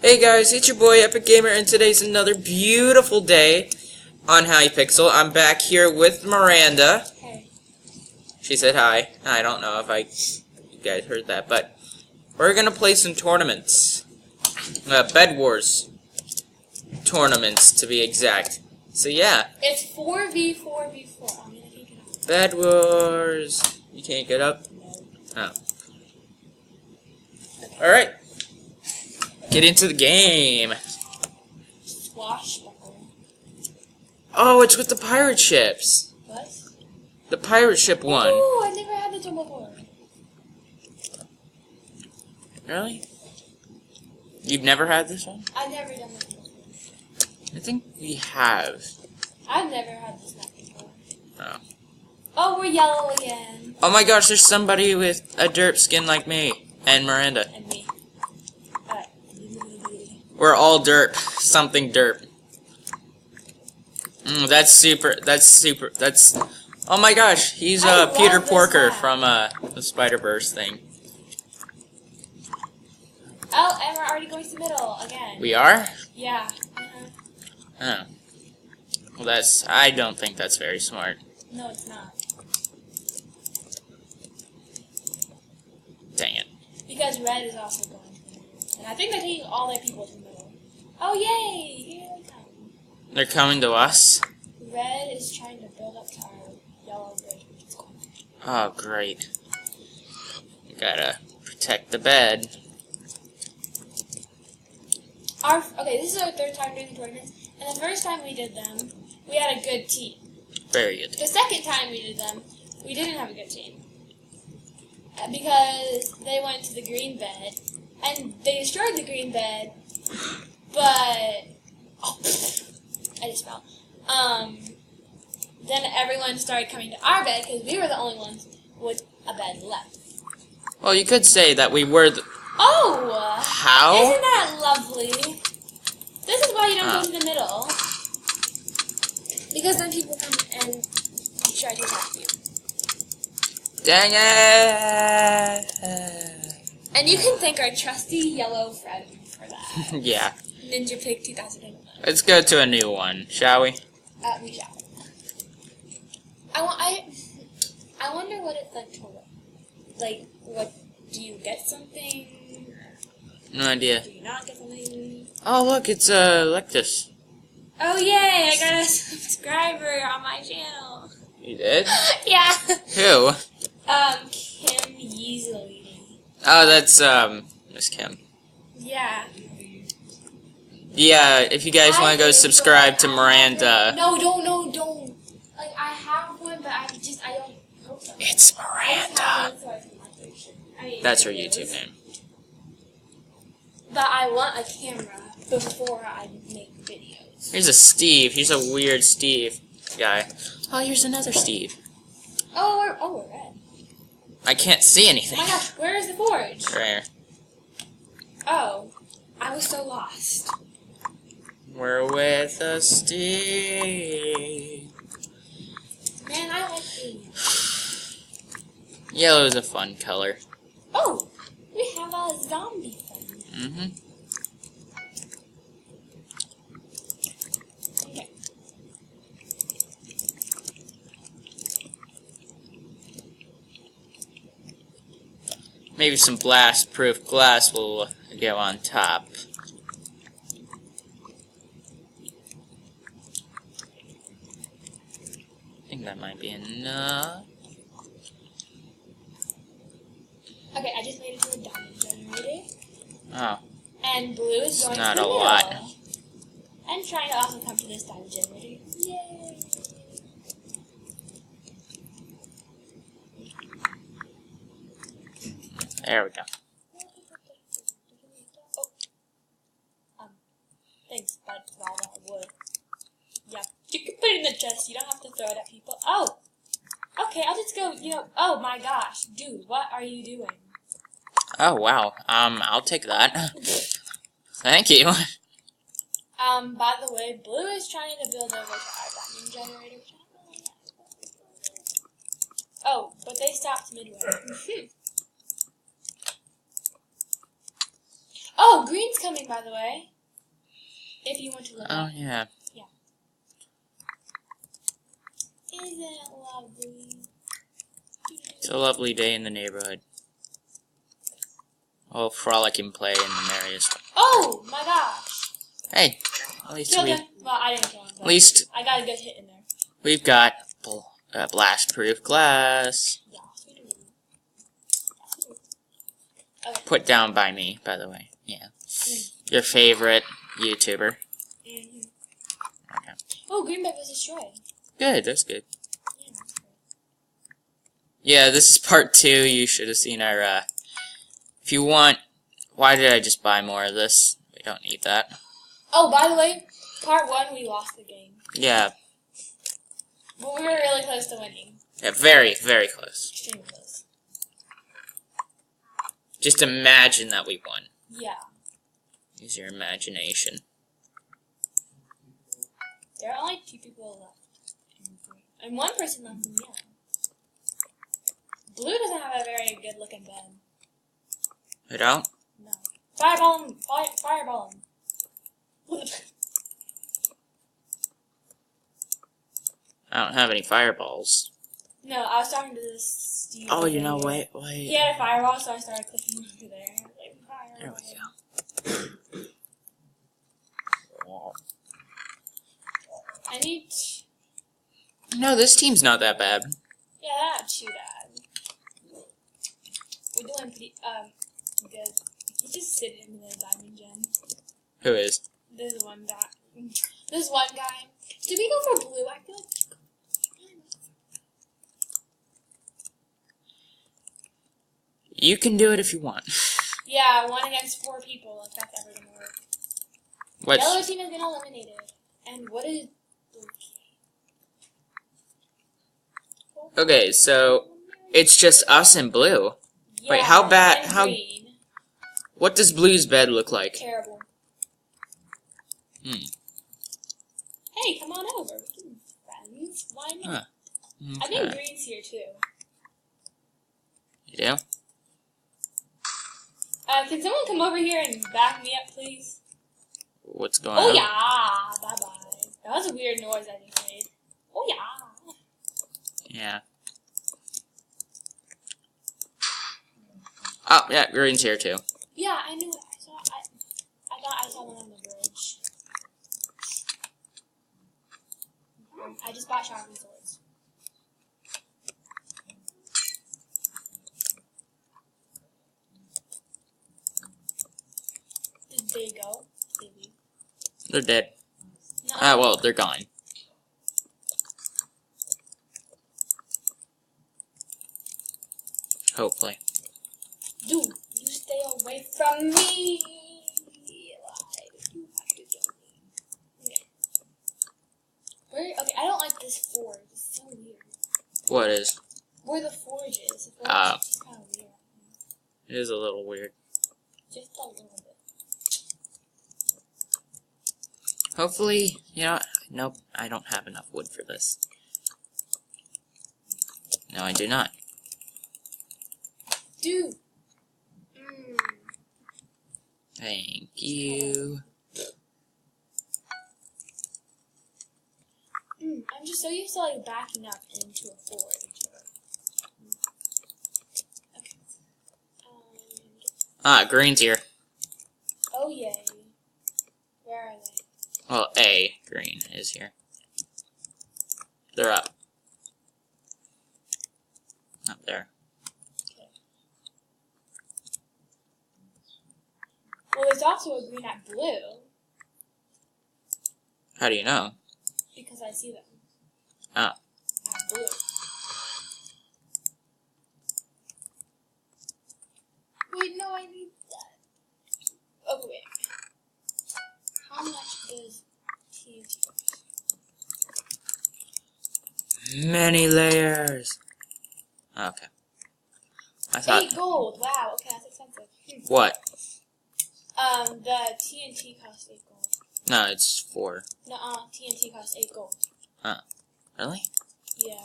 Hey guys, it's your boy Epic Gamer, and today's another beautiful day on Hypixel. I'm back here with Miranda. Hey. She said hi. I don't know if you guys heard that, but we're gonna play some tournaments. Bedwars tournaments, to be exact. So yeah. It's 4v4v4. I mean, I can't get up. Bedwars. You can't get up? Oh. Alright. Get into the game. Swashbuckle. Oh, it's with the pirate ships. What? The pirate ship one. Oh, I never had this one before. Really? You've never had this one? I've never done this before. I think we have. I've never had this map before. Oh. Oh, we're yellow again. Oh my gosh, there's somebody with a derp skin like me. And Miranda. And me. We're all derp. Something derp. That's... Oh my gosh, he's Peter Porker from the Spider-Verse thing. Oh, and we're already going to middle again. We are? Yeah. Oh. Well, I don't think that's very smart. No, it's not. Dang it. Because red is also going. And I think they're taking all their people to the middle. Oh, yay! Here they come. They're coming to us? Red is trying to build up to our yellow bridge, which is cool. Oh, great. You gotta protect the bed. Okay, this is our third time doing the tournaments, and the first time we did them, we had a good team. Very good. The second time we did them, we didn't have a good team. Because they went to the green bed, and they destroyed the green bed, but... Oh, I just fell. Then everyone started coming to our bed, because we were the only ones with a bed left. Well, you could say that we were the... Oh! How? Isn't that lovely? This is why you don't go to the middle. Because then people come and try to attack you. Dang it! And you can thank our trusty yellow friend for that. Yeah. Ninja Pig 2011. Let's go to a new one, shall we? We shall. I wonder what it's like to like. What do you get something? No idea. Do you not get something? Oh, look, it's Lectus. Oh yay! I got a subscriber on my channel. You did? Yeah. Who? Kim Yeasley. Oh, that's Miss Kim. Yeah. Yeah, if you guys want to go subscribe to Miranda. No, don't. Like, I have one, but I don't post them. It's Miranda. That's her YouTube name. But I want a camera before I make videos. Here's a Steve. Here's a weird Steve guy. Oh, here's another Steve. Oh, we're red. I can't see Oh anything. my gosh, where is the forge? Right here. Oh, I was so lost. We're with a Steve. Man, I like these. Yellow is a fun color. Oh, we have a zombie thing. Mm-hmm. Okay. Maybe some blast-proof glass will go on top. I think that might be enough. Okay, I just made it to a diamond generator. Oh, And blue is going not to the a middle. lot. And trying to also come to this diamond generator. Yay! There we go. Oh. Thanks, bud, for all that wood. Yeah, you can put it in the chest. You don't have to throw it at people. Oh! Okay, I'll just go, oh my gosh. Dude, what are you doing? Oh, wow. I'll take that. Thank you. By the way, blue is trying to build over to our diamond generator. Oh, but they stopped midway. Oh, green's coming, by the way. If you want to look Oh, at it. yeah. Yeah. Isn't it lovely? It's a lovely day in the neighborhood. Oh, frolic and play in the merriest. Oh, my gosh. Hey, at least Killed him. Well, I didn't kill him. At least I got a good hit in there. we've got blast-proof glass. Yeah, we do. Okay. Put down by me, by the way. Yeah. Your favorite YouTuber. Mm-hmm. Okay. Oh, green bed was destroyed. Good, that's good. Yeah, that's great. Yeah, this is part 2. You should have seen our, if you want, why did I just buy more of this? We don't need that. Oh, by the way, part 1, we lost the game. Yeah. But we were really close to winning. Yeah, very, very close. Extremely close. Just imagine that we won. Yeah. Use your imagination. There are only 2 people left. And 1 person left in yellow. Blue doesn't have a very good looking bed. You don't? No. Fireball him! Fireball him! I don't have any fireballs. No, I was talking to this Steve. Oh, you know, wait. wait. He had a fireball, so I started clicking over there. Like, fireball. There we go. I need... No, this team's not that bad. Yeah, not too bad. We're doing pretty, good. He's just sitting in the diamond gem. Who is? This one guy. This one guy. Did we go for blue? I feel like... You can do it if you want. Yeah, 1 against 4 people. Like, that's ever gonna work. What's... Yellow team has been eliminated. And what is blue team? Okay, so it's just us and blue. Yeah, Wait, how bad? and How? green. What does blue's bed look like? Terrible. Hmm. Hey, come on over. We can be friends. Why not? Huh. I think Okay. green's here too. You do? Can someone come over here and back me up, please? What's going Oh on? yeah, bye bye. That was a weird noise I just made. Oh yeah. Yeah. Oh, yeah, green's here too. Yeah, I knew it. I thought I saw one on the bridge. I just bought sharpening swords. Did they go? Did we? They're dead. No. Ah, well, they're gone. Hopefully. Dude, you stay away from me. You have to kill me. Okay. Okay, I don't like this forge. It's so weird. What is? Where the forge is. The forge Ah. is just kind of weird. It is a little weird. Just a little bit. Hopefully, you know, nope, I don't have enough wood for this. No, I do not. Dude. Thank you. I'm just so used to like backing up into a forge. Okay. Ah, green's here. Oh yay. Where are they? Well, A green is here. They're up. Up there. Okay. Well, there's also a green at blue How do you know? because I see them Ah, at blue. Wait, no, I need that. Oh wait. How much is TNT? many layers. Okay. I thought. 8 gold. Wow. Okay, that's expensive. What? The TNT costs 8 gold. No, it's 4. Nuh-uh. TNT costs 8 gold. Really? Yeah.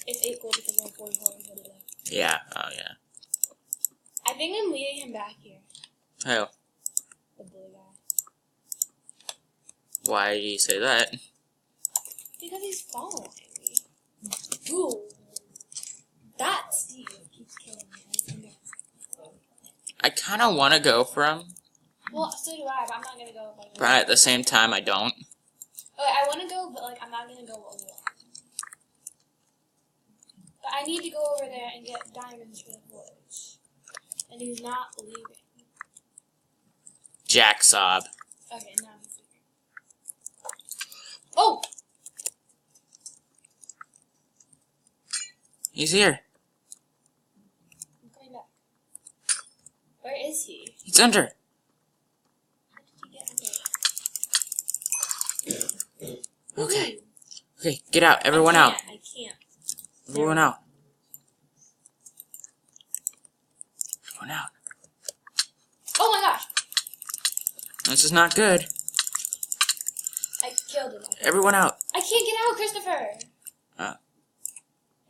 It's 8 gold because we're 44 left. Yeah. Oh, yeah. I think I'm leading him back here. Oh. The blue guy. Why do you say that? Because he's following me. Dude. That Steve keeps killing me. I kind of want to go for him, Well, so do I, but I'm not going to go. but at the same time, I don't. Okay, I want to go, but like I'm not going to go alone. But I need to go over there and get diamonds for the village. And he's not leaving. Jack Sob. Okay, now he's leaving. Oh! He's here. I'm coming back. Where is he? He's under. How did he get under? Okay. Okay, get out. Everyone out. I can't. Everyone out. Everyone out. Oh my gosh! This is not good. I killed him. Everyone out. I can't get out, Christopher! Ah.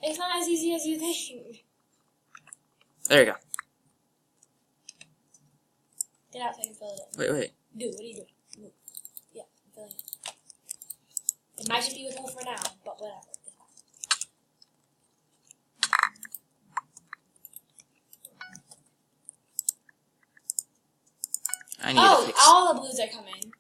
It's not as easy as you think. There you go. Get out so I can fill it in. Wait. Dude, what are you doing? Move. Yeah, I'm filling it. It might just be with hole for now, but whatever. It's fine. I need to fix. All the blues are coming.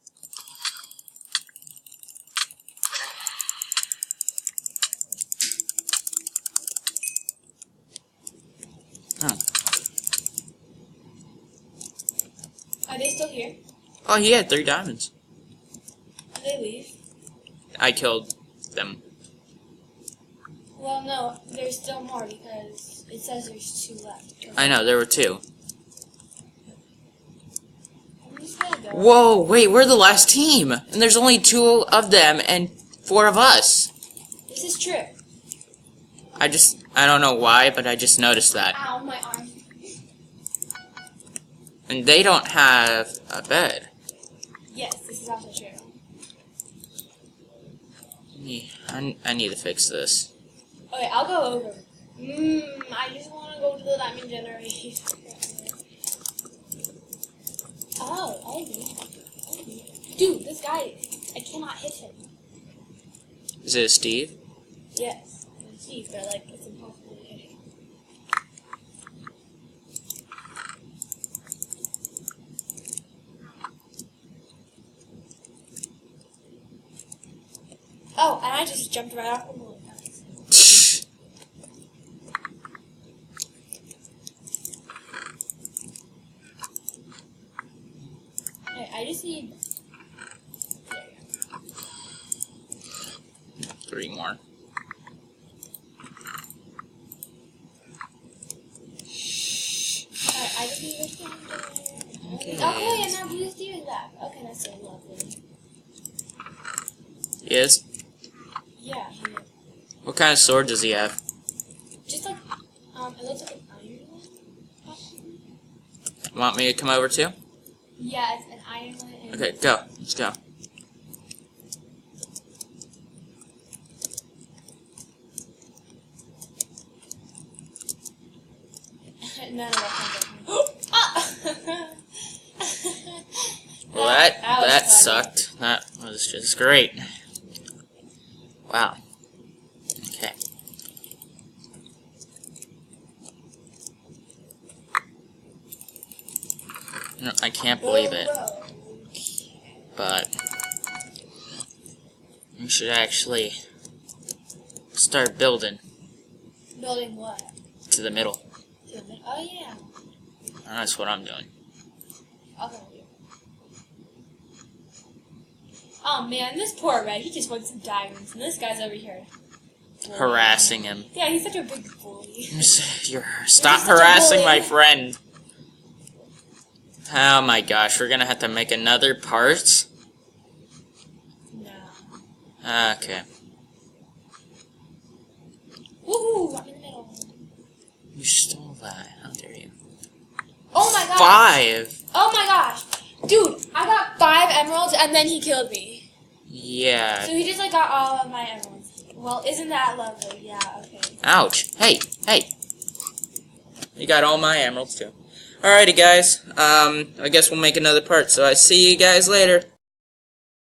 Oh. Are they still here? Oh, he had 3 diamonds. Did they leave? I killed them. Well, no, there's still more because it says there's 2 left. I know, there were 2. I'm just gonna go. Whoa, wait, we're the last team. And there's only 2 of them and 4 of us. This is true. I don't know why, but I just noticed that. Ow, my arm. And they don't have a bed. Yes, this is also true. I need to fix this. Okay, I'll go over. I just want to go to the diamond generator. Oh, I agree. Dude, this guy, I cannot hit him. Is it Steve? Yes, it's Steve, but like, it's impossible to hit him. Oh, and I just jumped right off the moon. Okay, I just need... There you go. 3 more. Alright, I just need this thing. Okay. Oh, yeah, now Blue Steve is back. Okay, that's so lovely. He is? Yeah, he is. What kind of sword does he have? Just like, it looks like an iron one. Possibly. Want me to come over too? Yeah, it's an iron one. And Okay, go. Let's go. None of us ah! Well, that was funny. sucked. That was just great. Wow. Okay. No, I can't believe it. But we should actually start building Building what? to the middle. Oh, yeah. That's what I'm doing. Okay. Oh, man, this poor Red, he just wants some diamonds, and this guy's over here. Harassing him. Yeah, he's such a big bully. Stop such a harassing bully. my friend. Oh my gosh, we're gonna have to make another part? No. Okay. Woohoo! I'm in the middle. You stole that. How dare you? Oh my gosh! 5! Oh my gosh! Dude, I got 5 emeralds and then he killed me. Yeah. So he just like got all of my emeralds. Well, isn't that lovely? Yeah, okay. Ouch. Hey, hey. You got all my emeralds too. Alrighty, guys. I guess we'll make another part. So I see you guys later.